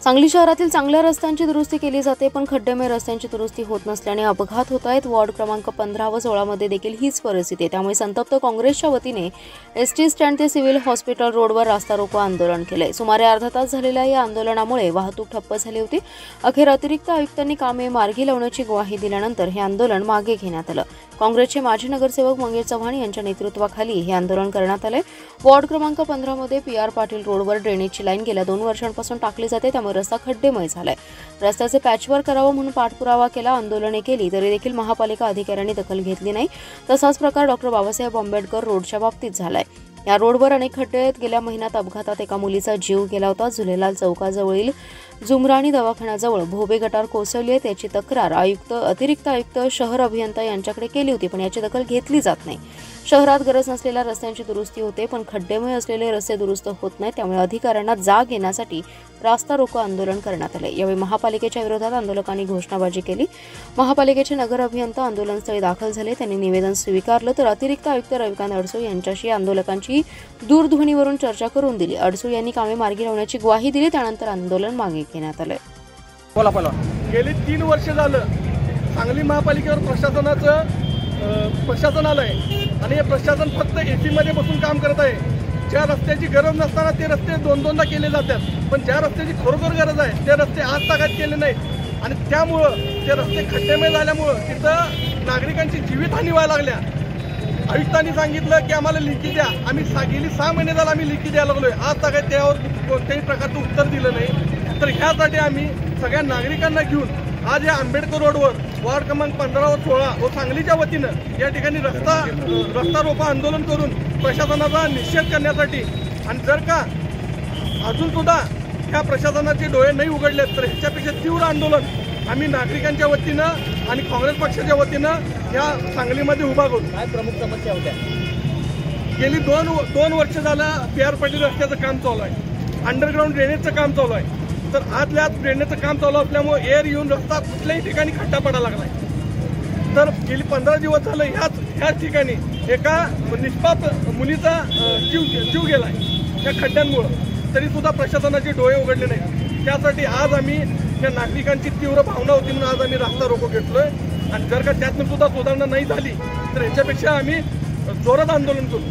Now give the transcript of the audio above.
सांगली शहरातील चांगल्या रस्त्यांची दुरुस्ती केली जाते, पण खड्डेमय रस्त्यांची दुरुस्ती होत नसल्याने अपघात होत आहेत। वॉर्ड क्रमांक 15 व 16 मध्ये देखील हीच परिस्थिती आहे। त्यामुळे संतप्त काँग्रेसच्या वतीने एसटी स्टँड ते सिव्हिल हॉस्पिटल रोडवर रास्ता रोको आंदोलन केले। सुमारे अर्धा तास झालेल्या या आंदोलनामुळे वाहतूक ठप्प झाली होती। अखेर अतिरिक्त आयुक्तांनी कामे मार्गी लावण्याची ग्वाही दिल्यानंतर हे आंदोलन मागे घेण्यात आलं। काँग्रेसचे माजी नगरसेवक मंगेश चव्हाण यांच्या नेतृत्वाखाली हे आंदोलन करण्यात आले। वॉर्ड क्रमांक 15 मध्ये पीआर पाटील रोडवर ड्रेनेजची लाईन गेल्या 2 वर्षांपासून टाकली जाते, त्यामुळे रस्ता खड्डेमय झालाय। रस्त्याचे पॅचवर्क करावं म्हणून पाठपुरावा केला, आंदोलने केली तरी देखील महापालिका अधिकाऱ्यांनी दखल घेतली नाही। तसाच प्रकार डॉक्टर बाबासाहेब आंबेडकर रोडच्या बाबतीत झालाय। या रोडवर अनेक खड्डे आहेत। गेल्या महिन्यात अपघातात एका मुलीचा जीव गेला होता। झुलेलाल चौकाजवळील जुमराणी दवाखान्याजवळ भोबे गटार कोसळली आहे। त्याची तक्रार अतिरिक्त आयुक्त शहर अभियंता यांच्याकडे केली होती, पण याची दखल घेतली जात नाही। शहरात गरज नसलेल्या रस्त्यांची दुरुस्ती होते, पण खड्डेमय असलेले रस्ते दुरुस्त होत नाहीत, त्यामुळे अधिकाऱ्यांना जाग येण्यासाठी रास्ता रोको आंदोलन करण्यात आले। यावेळी महापालिकेच्या विरोधात आंदोलकांनी घोषणाबाजी केली। महापालिकेचे नगर अभियंता आंदोलनस्थळी दाखल झाले। त्यांनी निवेदन स्वीकारलं तर अतिरिक्त आयुक्त रविकांत अडसूळ यांच्याशी आंदोलकांची दूरध्वनीवरून चर्चा करून दिली। अडसूळ यांनी कामे मार्गी लावण्याची ग्वाही दिली, त्यानंतर आंदोलन मागे घेण्यात आले। गेली 3 वर्ष झालं सांगली महापालिकेवर प्रशासन आलंय आणि हे प्रशासन फक्त एसी मध्ये बसून काम करत आहे। ज्या रस्त्याची गरज नसताना ते रस्ते 2-2दा केले जातात, पण ज्या रस्त्याची खरोखर गरज आहे ते रस्ते आज तागात केले नाहीत आणि त्यामुळं ते रस्ते खड्डेमय झाल्यामुळं तिथं नागरिकांची जीवितहानी व्हायला लागल्या। आयुक्तांनी सांगितलं की आम्हाला लिखी द्या। आम्ही गेली 6 महिने झाला आम्ही लिखी द्यायला लागलोय, आज तागात त्यावर कोणत्याही प्रकारचं उत्तर दिलं नाही। तर ह्यासाठी आम्ही सगळ्या नागरिकांना घेऊन आज या आंबेडकर रोडवर वॉर्ड क्रमांक 15 व 16 व सांगलीच्या वतीनं या ठिकाणी रस्ता रोको आंदोलन करून प्रशासनाचा निषेध करण्यासाठी आणि जर का अजून सुद्धा ह्या प्रशासनाचे डोळे नाही उघडले तर ह्याच्यापेक्षा तीव्र आंदोलन आम्ही नागरिकांच्या वतीनं आणि काँग्रेस पक्षाच्या वतीनं या सांगलीमध्ये उभा करू। काय प्रमुख समस्या होत्या? गेली 2 वर्ष झालं पीआर पाटील रस्त्याचं काम चालू आहे, अंडरग्राऊंड ड्रेनेजचं काम चालू आहे। तर आतल्या आत ड्रेनेजचं काम चालू असल्यामुळे एअर येऊन रस्ता कुठल्याही ठिकाणी खड्डा पडायला लागलाय। तर गेली 15 दिवस झालं ह्याच ठिकाणी एका निष्पाप मुलीचा जीव गेलाय या खड्ड्यांमुळं, तरी सुद्धा प्रशासनाचे डोळे उघडले नाही। त्यासाठी आज आम्ही त्या नागरिकांची तीव्र भावना होती म्हणून आज आम्ही रास्ता रोको घेतलोय आणि जर का त्यातून सुद्धा सुधारणा नाही झाली तर याच्यापेक्षा आम्ही जोरात आंदोलन करू।